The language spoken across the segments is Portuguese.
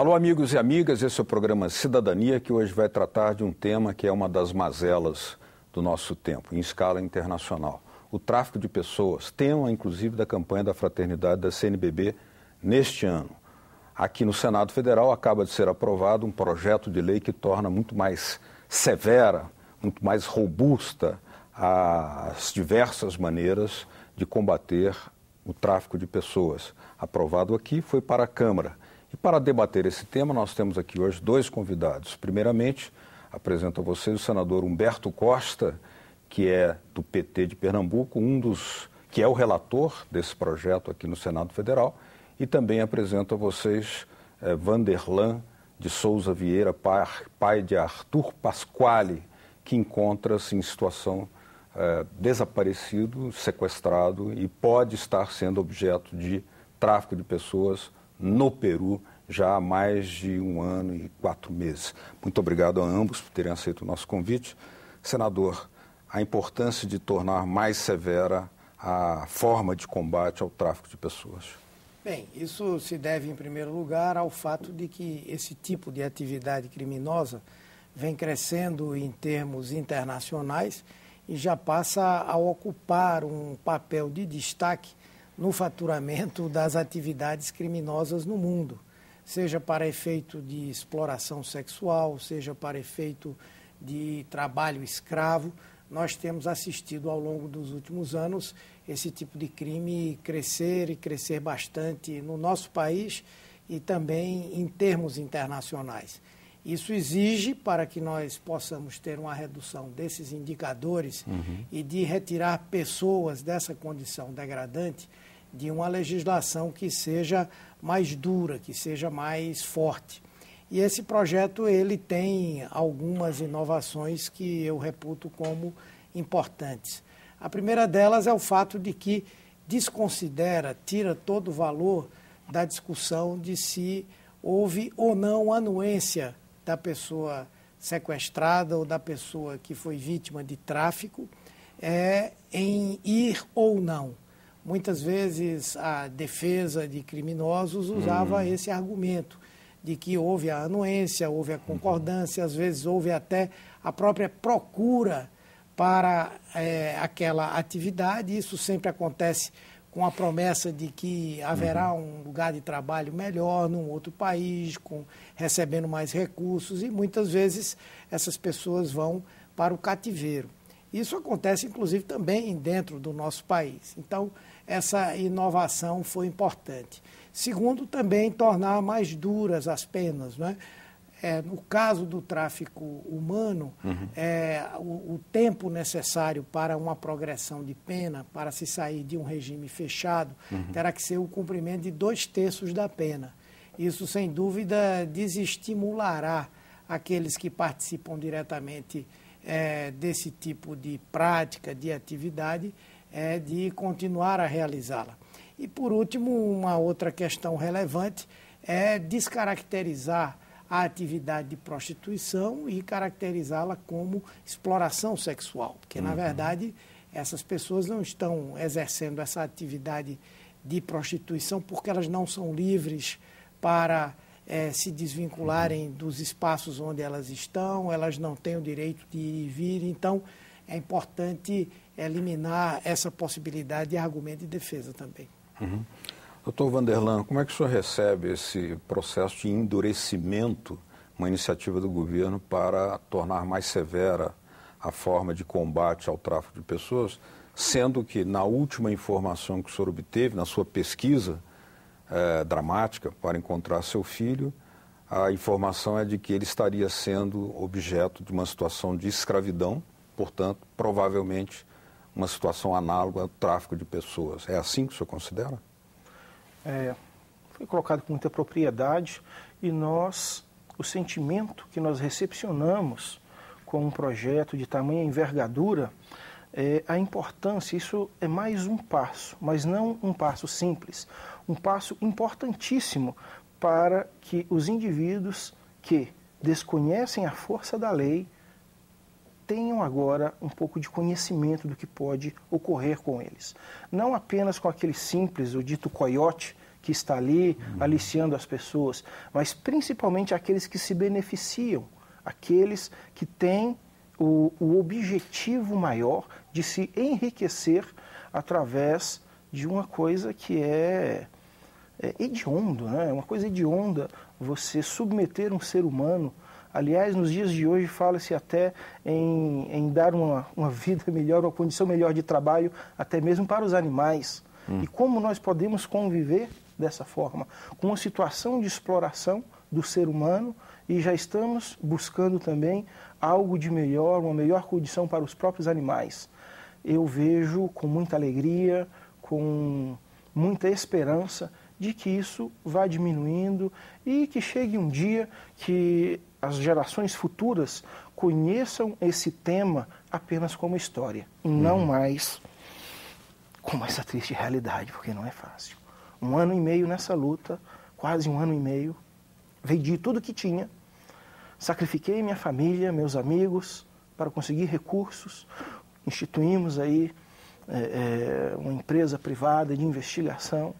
Alô, amigos e amigas, esse é o programa Cidadania, que hoje vai tratar de um tema que é uma das mazelas do nosso tempo, em escala internacional. O tráfico de pessoas, tema inclusive da campanha da Fraternidade da CNBB neste ano. Aqui no Senado Federal acaba de ser aprovado um projeto de lei que torna muito mais severa, muito mais robusta as diversas maneiras de combater o tráfico de pessoas. Aprovado aqui, foi para a Câmara. E para debater esse tema, nós temos aqui hoje dois convidados. Primeiramente, apresento a vocês o senador Humberto Costa, que é do PT de Pernambuco, que é o relator desse projeto aqui no Senado Federal, e também apresento a vocês Vanderlan de Souza Vieira, pai de Arthur Pasquale, que encontra-se em situação desaparecido, sequestrado e pode estar sendo objeto de tráfico de pessoas no Peru já há mais de 1 ano e 4 meses. Muito obrigado a ambos por terem aceito o nosso convite. Senador, a importância de tornar mais severa a forma de combate ao tráfico de pessoas. Bem, isso se deve, em primeiro lugar, ao fato de que esse tipo de atividade criminosa vem crescendo em termos internacionais e já passa a ocupar um papel de destaque no faturamento das atividades criminosas no mundo, seja para efeito de exploração sexual, seja para efeito de trabalho escravo. Nós temos assistido ao longo dos últimos anos esse tipo de crime crescer e crescer bastante no nosso país e também em termos internacionais. Isso exige, para que nós possamos ter uma redução desses indicadores e de retirar pessoas dessa condição degradante, de uma legislação que seja mais dura, que seja mais forte. E esse projeto ele tem algumas inovações que eu reputo como importantes. A primeira delas é o fato de que desconsidera, tira todo o valor da discussão de se houve ou não anuência da pessoa sequestrada ou da pessoa que foi vítima de tráfico em ir ou não. Muitas vezes a defesa de criminosos usava esse argumento de que houve a anuência, houve a concordância, às vezes houve até a própria procura para aquela atividade. Isso sempre acontece com a promessa de que haverá um lugar de trabalho melhor num outro país, recebendo mais recursos, e muitas vezes essas pessoas vão para o cativeiro. Isso acontece, inclusive, também dentro do nosso país. Então, essa inovação foi importante. Segundo, também tornar mais duras as penas, não é? No caso do tráfico humano, o tempo necessário para uma progressão de pena, para se sair de um regime fechado, terá que ser o cumprimento de 2/3 da pena. Isso, sem dúvida, desestimulará aqueles que participam diretamente desse tipo de prática, de atividade, de continuar a realizá-la. E, por último, uma outra questão relevante é descaracterizar a atividade de prostituição e caracterizá-la como exploração sexual, porque, na verdade, essas pessoas não estão exercendo essa atividade de prostituição porque elas não são livres para se desvincularem dos espaços onde elas estão, elas não têm o direito de ir e vir. Então, é importante eliminar essa possibilidade de argumento de defesa também. Doutor Vanderlan, como é que o senhor recebe esse processo de endurecimento, uma iniciativa do governo para tornar mais severa a forma de combate ao tráfico de pessoas, sendo que na última informação que o senhor obteve, na sua pesquisa dramática para encontrar seu filho, a informação é de que ele estaria sendo objeto de uma situação de escravidão, portanto, provavelmente uma situação análoga ao tráfico de pessoas. É assim que o senhor considera? Foi colocado com muita propriedade e o sentimento que nós recepcionamos com um projeto de tamanha envergadura, a importância, isso é mais um passo, mas não um passo simples, um passo importantíssimo para que os indivíduos que desconhecem a força da lei tenham agora um pouco de conhecimento do que pode ocorrer com eles. Não apenas com aquele simples, o dito coiote, que está ali aliciando as pessoas, mas principalmente aqueles que se beneficiam, aqueles que têm o objetivo maior de se enriquecer através de uma coisa que é hediondo, né? Uma coisa hedionda você submeter um ser humano. Aliás, nos dias de hoje fala-se até em dar uma vida melhor, uma condição melhor de trabalho, até mesmo para os animais. E como nós podemos conviver dessa forma, com uma situação de exploração do ser humano, e já estamos buscando também algo de melhor, uma melhor condição para os próprios animais. Eu vejo com muita alegria, com muita esperança de que isso vá diminuindo e que chegue um dia que as gerações futuras conheçam esse tema apenas como história e não mais como essa triste realidade, porque não é fácil. 1 ano e meio nessa luta, quase 1 ano e meio, vendi tudo que tinha, sacrifiquei minha família, meus amigos, para conseguir recursos, instituímos aí uma empresa privada de investigação,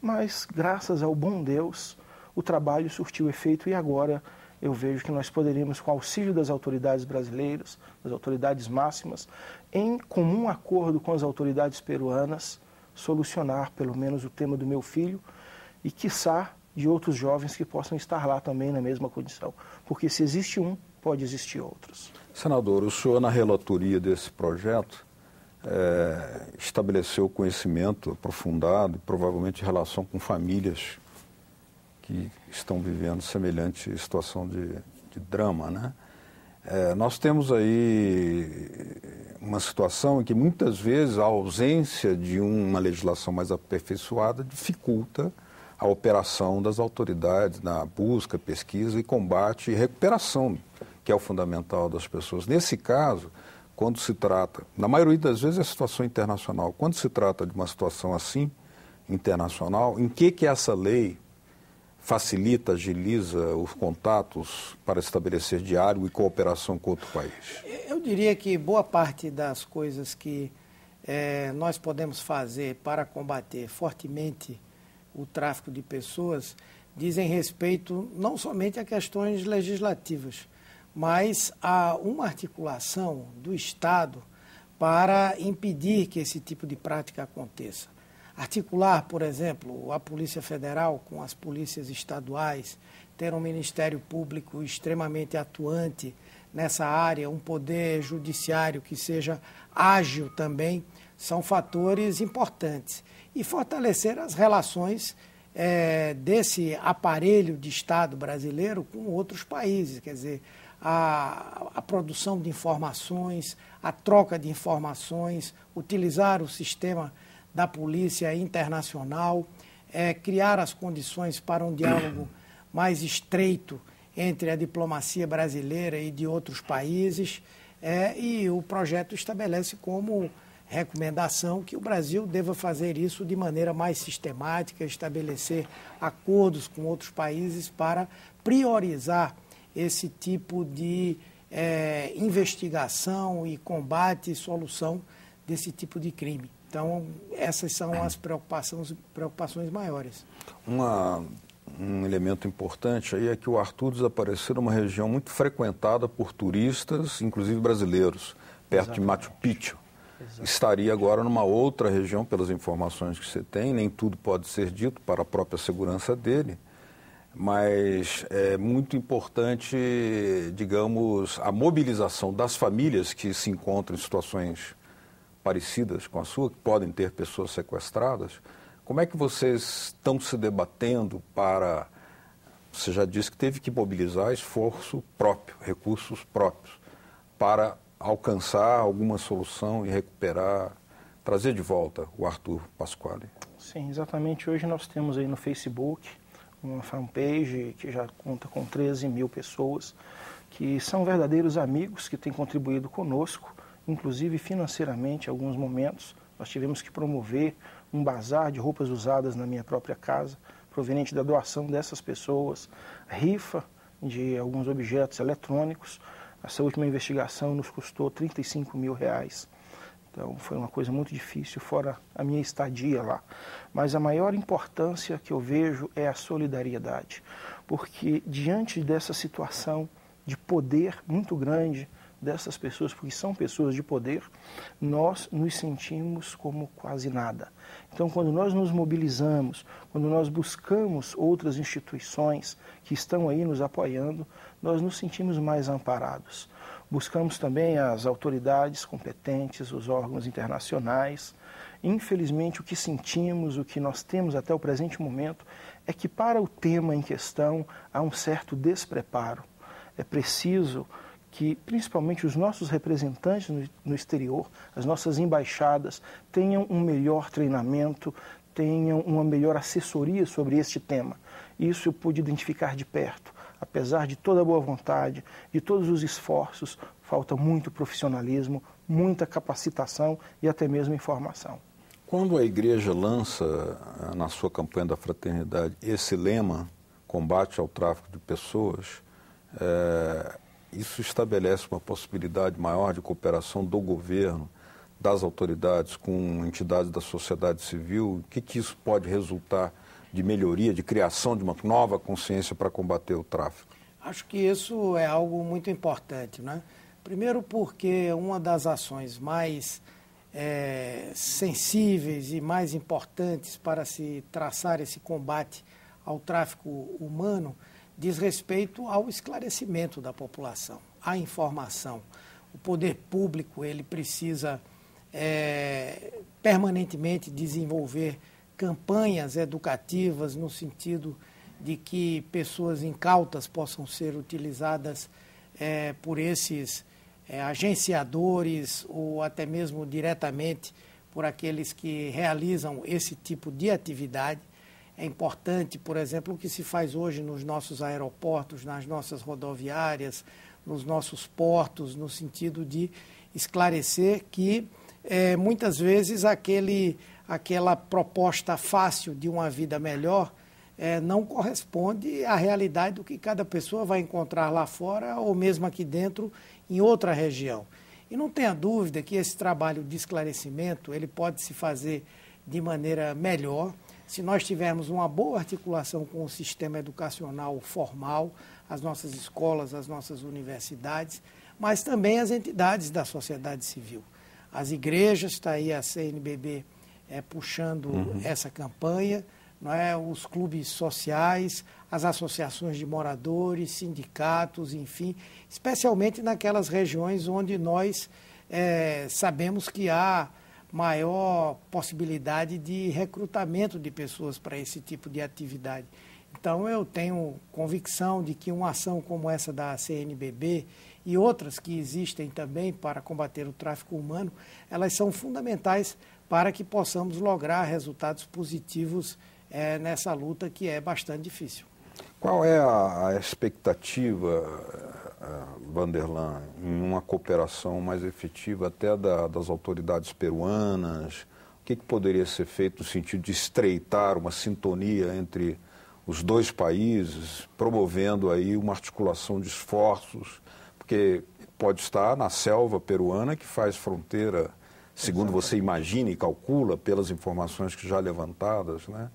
mas graças ao bom Deus, o trabalho surtiu efeito e agora eu vejo que nós poderíamos, com o auxílio das autoridades brasileiras, das autoridades máximas, em comum acordo com as autoridades peruanas, solucionar pelo menos o tema do meu filho e, quiçá, de outros jovens que possam estar lá também na mesma condição. Porque se existe um, pode existir outros. Senador, o senhor, na relatoria desse projeto, estabeleceu conhecimento aprofundado, provavelmente em relação com famílias que estão vivendo semelhante situação de drama, né? Nós temos aí uma situação em que muitas vezes a ausência de uma legislação mais aperfeiçoada dificulta a operação das autoridades na busca, pesquisa e combate e recuperação, que é o fundamental das pessoas. Nesse caso, quando se trata, na maioria das vezes é situação internacional, quando se trata de uma situação assim, internacional, em que essa lei facilita, agiliza os contatos para estabelecer diálogo e cooperação com outro país? Eu diria que boa parte das coisas que nós podemos fazer para combater fortemente o tráfico de pessoas dizem respeito não somente a questões legislativas, mas a uma articulação do Estado para impedir que esse tipo de prática aconteça. Articular, por exemplo, a Polícia Federal com as polícias estaduais, ter um Ministério Público extremamente atuante nessa área, um poder judiciário que seja ágil também, são fatores importantes. E fortalecer as relações desse aparelho de Estado brasileiro com outros países, quer dizer, a produção de informações, a troca de informações, utilizar o sistema da polícia internacional, criar as condições para um diálogo mais estreito entre a diplomacia brasileira e de outros países, e o projeto estabelece como recomendação que o Brasil deva fazer isso de maneira mais sistemática, estabelecer acordos com outros países para priorizar esse tipo de investigação e combate e solução desse tipo de crime. Então, essas são as preocupações maiores. Um elemento importante aí é que o Arthur desapareceu numa região muito frequentada por turistas, inclusive brasileiros, perto Exatamente. De Machu Picchu. Exatamente. Estaria agora numa outra região, pelas informações que você tem, nem tudo pode ser dito para a própria segurança dele, mas é muito importante, digamos, a mobilização das famílias que se encontram em situações parecidas com a sua, que podem ter pessoas sequestradas. Como é que vocês estão se debatendo para... Você já disse que teve que mobilizar esforço próprio, recursos próprios, para alcançar alguma solução e recuperar, trazer de volta o Arthur Pasquale. Sim, exatamente. Hoje nós temos aí no Facebook uma fanpage que já conta com 13 mil pessoas, que são verdadeiros amigos que têm contribuído conosco, inclusive financeiramente, em alguns momentos. Nós tivemos que promover um bazar de roupas usadas na minha própria casa, proveniente da doação dessas pessoas, rifa de alguns objetos eletrônicos. Essa última investigação nos custou R$35 mil. Então, foi uma coisa muito difícil, fora a minha estadia lá. Mas a maior importância que eu vejo é a solidariedade. Porque, diante dessa situação de poder muito grande dessas pessoas, porque são pessoas de poder, nós nos sentimos como quase nada. Então, quando nós nos mobilizamos, quando nós buscamos outras instituições que estão aí nos apoiando, nós nos sentimos mais amparados. Buscamos também as autoridades competentes, os órgãos internacionais. Infelizmente, o que sentimos, o que nós temos até o presente momento, é que para o tema em questão há um certo despreparo. É preciso que, principalmente, os nossos representantes no exterior, as nossas embaixadas, tenham um melhor treinamento, tenham uma melhor assessoria sobre este tema. Isso eu pude identificar de perto. Apesar de toda a boa vontade, de todos os esforços, falta muito profissionalismo, muita capacitação e até mesmo informação. Quando a igreja lança na sua campanha da fraternidade esse lema, combate ao tráfico de pessoas, isso estabelece uma possibilidade maior de cooperação do governo, das autoridades com entidades da sociedade civil. O que isso pode resultar de melhoria, de criação de uma nova consciência para combater o tráfico? Acho que isso é algo muito importante, né? Primeiro porque uma das ações mais sensíveis e mais importantes para se traçar esse combate ao tráfico humano diz respeito ao esclarecimento da população, à informação. O poder público ele precisa permanentemente desenvolver campanhas educativas no sentido de que pessoas incautas possam ser utilizadas por esses agenciadores ou até mesmo diretamente por aqueles que realizam esse tipo de atividade. É importante, por exemplo, o que se faz hoje nos nossos aeroportos, nas nossas rodoviárias, nos nossos portos, no sentido de esclarecer que muitas vezes aquela proposta fácil de uma vida melhor não corresponde à realidade do que cada pessoa vai encontrar lá fora ou mesmo aqui dentro em outra região. E não tenha dúvida que esse trabalho de esclarecimento ele pode se fazer de maneira melhor se nós tivermos uma boa articulação com o sistema educacional formal, as nossas escolas, as nossas universidades, mas também as entidades da sociedade civil. As igrejas, está aí a CNBB puxando essa campanha, não é? Os clubes sociais, as associações de moradores, sindicatos, enfim, especialmente naquelas regiões onde nós sabemos que há maior possibilidade de recrutamento de pessoas para esse tipo de atividade. Então, eu tenho convicção de que uma ação como essa da CNBB e outras que existem também para combater o tráfico humano, elas são fundamentais para que possamos lograr resultados positivos nessa luta que é bastante difícil. Qual é a expectativa, Vanderlan, em uma cooperação mais efetiva até das autoridades peruanas? O que poderia ser feito no sentido de estreitar uma sintonia entre os dois países, promovendo aí uma articulação de esforços, porque pode estar na selva peruana que faz fronteira, segundo você imagina e calcula, pelas informações que já levantadas, né,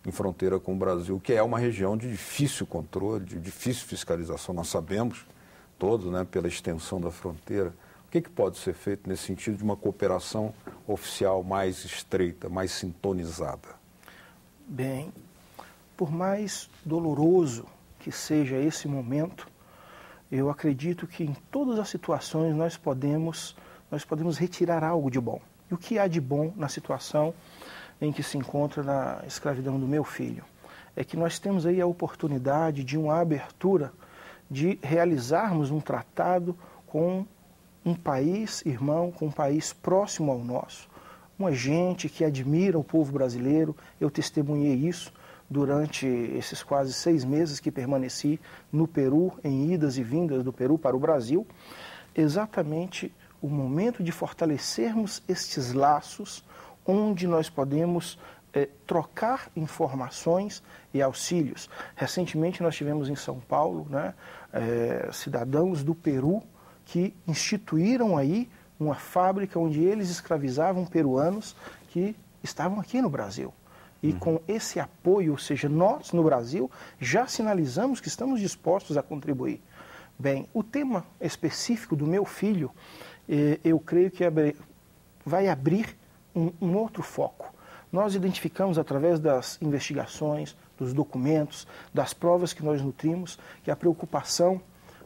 em fronteira com o Brasil, que é uma região de difícil controle, de difícil fiscalização, nós sabemos todos, né, pela extensão da fronteira. O que pode ser feito nesse sentido de uma cooperação oficial mais estreita, mais sintonizada? Bem, por mais doloroso que seja esse momento, eu acredito que em todas as situações nós podemos retirar algo de bom. E o que há de bom na situação em que se encontra na escravidão do meu filho? É que nós temos aí a oportunidade de uma abertura de realizarmos um tratado com um país irmão, com um país próximo ao nosso. Uma gente que admira o povo brasileiro, eu testemunhei isso durante esses quase 6 meses que permaneci no Peru, em idas e vindas do Peru para o Brasil, exatamente o momento de fortalecermos estes laços onde nós podemos trocar informações e auxílios. Recentemente nós tivemos em São Paulo, né, cidadãos do Peru que instituíram aí uma fábrica onde eles escravizavam peruanos que estavam aqui no Brasil. E com esse apoio, ou seja, nós no Brasil já sinalizamos que estamos dispostos a contribuir. Bem, o tema específico do meu filho, eu creio que vai abrir um outro foco. Nós identificamos através das investigações, dos documentos, das provas que nós nutrimos, que a preocupação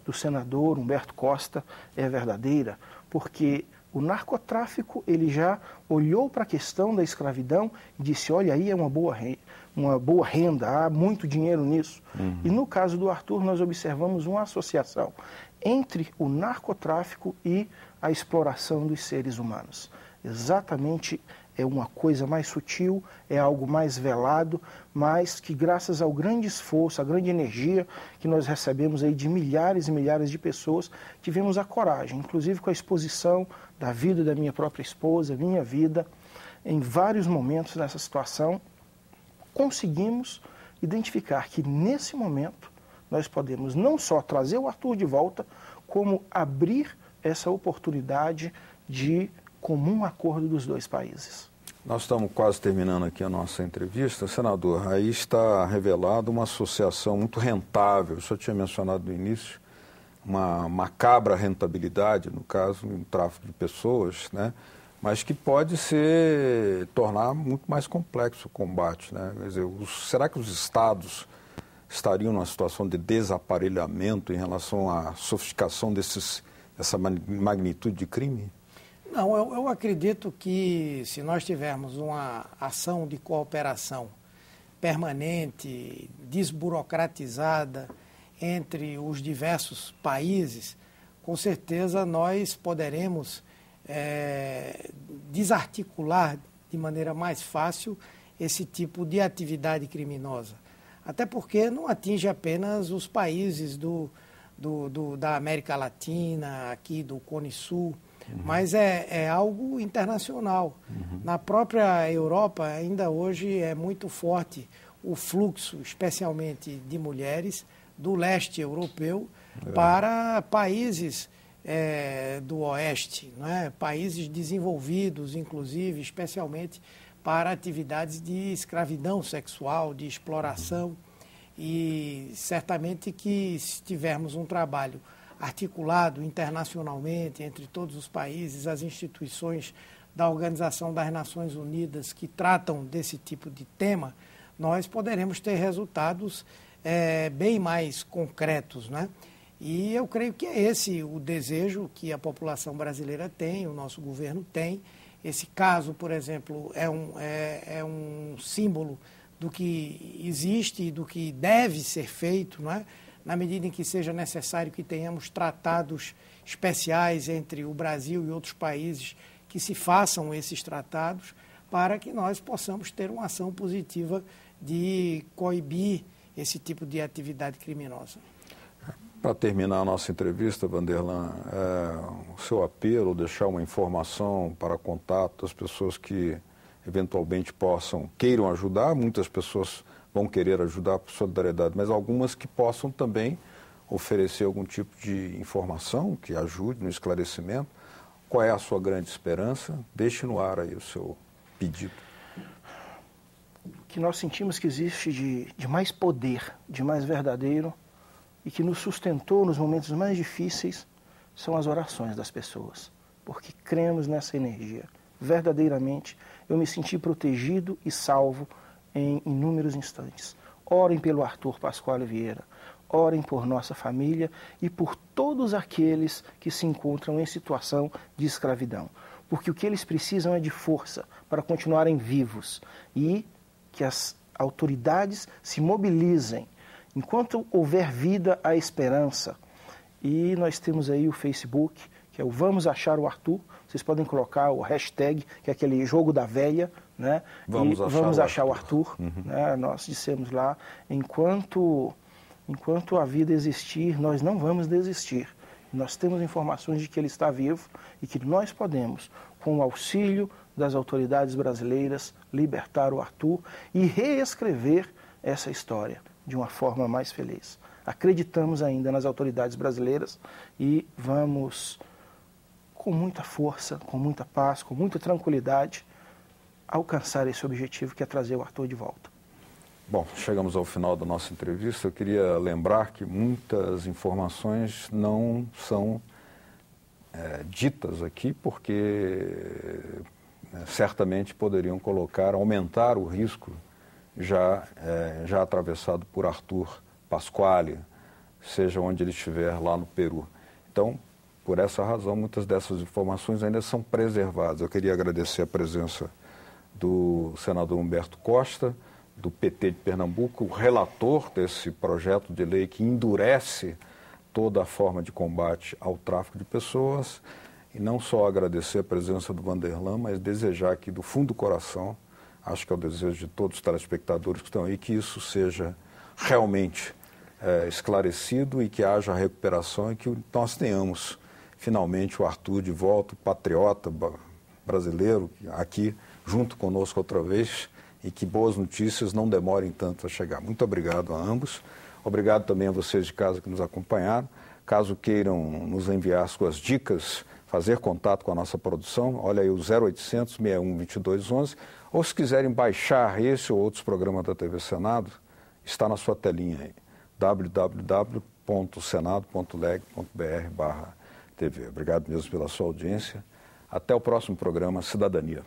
do senador Humberto Costa é verdadeira, porque o narcotráfico ele já olhou para a questão da escravidão e disse, olha, aí é uma boa renda, há muito dinheiro nisso. E no caso do Arthur, nós observamos uma associação entre o narcotráfico e a exploração dos seres humanos. Exatamente, é uma coisa mais sutil, é algo mais velado, mas que graças ao grande esforço, à grande energia que nós recebemos aí de milhares e milhares de pessoas, tivemos a coragem, inclusive com a exposição da vida da minha própria esposa, minha vida, em vários momentos nessa situação, conseguimos identificar que nesse momento nós podemos não só trazer o Arthur de volta, como abrir essa oportunidade de comum acordo dos dois países. Nós estamos quase terminando aqui a nossa entrevista. Senador, aí está revelada uma associação muito rentável, o senhor tinha mencionado no início, uma macabra rentabilidade, no caso, no tráfico de pessoas, né? Mas que pode tornar muito mais complexo o combate, né? Quer dizer, será que os estados estariam numa situação de desaparelhamento em relação à sofisticação dessa magnitude de crime? Não, eu acredito que se nós tivermos uma ação de cooperação permanente, desburocratizada entre os diversos países, com certeza nós poderemos desarticular de maneira mais fácil esse tipo de atividade criminosa. Até porque não atinge apenas os países da América Latina, aqui do Cone Sul, mas é algo internacional. Na própria Europa, ainda hoje é muito forte o fluxo, especialmente de mulheres, do leste europeu para países do oeste, né? Países desenvolvidos, inclusive, especialmente para atividades de escravidão sexual, de exploração. E certamente que se tivermos um trabalho articulado internacionalmente entre todos os países, as instituições da Organização das Nações Unidas que tratam desse tipo de tema, nós poderemos ter resultados bem mais concretos, né? E eu creio que é esse o desejo que a população brasileira tem, o nosso governo tem. Esse caso, por exemplo, é um símbolo do que existe e do que deve ser feito, não é? Na medida em que seja necessário que tenhamos tratados especiais entre o Brasil e outros países, que se façam esses tratados para que nós possamos ter uma ação positiva de coibir esse tipo de atividade criminosa. Para terminar a nossa entrevista, Vanderlan, o seu apelo, deixar uma informação para contato das pessoas que eventualmente queiram ajudar, muitas pessoas vão querer ajudar por solidariedade, mas algumas que possam também oferecer algum tipo de informação que ajude no esclarecimento. Qual é a sua grande esperança? Deixe no ar aí o seu pedido. O que nós sentimos que existe de mais poder, de mais verdadeiro e que nos sustentou nos momentos mais difíceis são as orações das pessoas, porque cremos nessa energia. Verdadeiramente, eu me senti protegido e salvo em inúmeros instantes. Orem pelo Arthur Pasquale Vieira, orem por nossa família e por todos aqueles que se encontram em situação de escravidão, porque o que eles precisam é de força para continuarem vivos e que as autoridades se mobilizem. Enquanto houver vida, há esperança. E nós temos aí o Facebook, que é o Vamos Achar o Arthur. Vocês podem colocar o hashtag, que é aquele jogo da velha, né? Vamos achar o Arthur. Né? Nós dissemos lá, enquanto a vida existir, nós não vamos desistir. Nós temos informações de que ele está vivo e que nós podemos, com o auxílio das autoridades brasileiras, libertar o Arthur e reescrever essa história de uma forma mais feliz. Acreditamos ainda nas autoridades brasileiras e vamos com muita força, com muita paz, com muita tranquilidade, alcançar esse objetivo que é trazer o Arthur de volta. Bom, chegamos ao final da nossa entrevista. Eu queria lembrar que muitas informações não são ditas aqui porque certamente poderiam aumentar o risco já atravessado por Arthur Pasquale, seja onde ele estiver lá no Peru. Então, por essa razão, muitas dessas informações ainda são preservadas. Eu queria agradecer a presença do senador Humberto Costa, do PT de Pernambuco, o relator desse projeto de lei que endurece toda a forma de combate ao tráfico de pessoas, e não só agradecer a presença do Vanderlan, mas desejar aqui do fundo do coração, acho que é o desejo de todos os telespectadores que estão aí, que isso seja realmente esclarecido e que haja recuperação e que nós tenhamos finalmente o Arthur de volta, o patriota brasileiro, aqui junto conosco outra vez, e que boas notícias não demorem tanto a chegar. Muito obrigado a ambos. Obrigado também a vocês de casa que nos acompanharam. Caso queiram nos enviar suas dicas, fazer contato com a nossa produção, olha aí o 0800 61 2211, ou se quiserem baixar esse ou outros programas da TV Senado, está na sua telinha aí, www.senado.leg.br/TV. Obrigado mesmo pela sua audiência. Até o próximo programa Cidadania.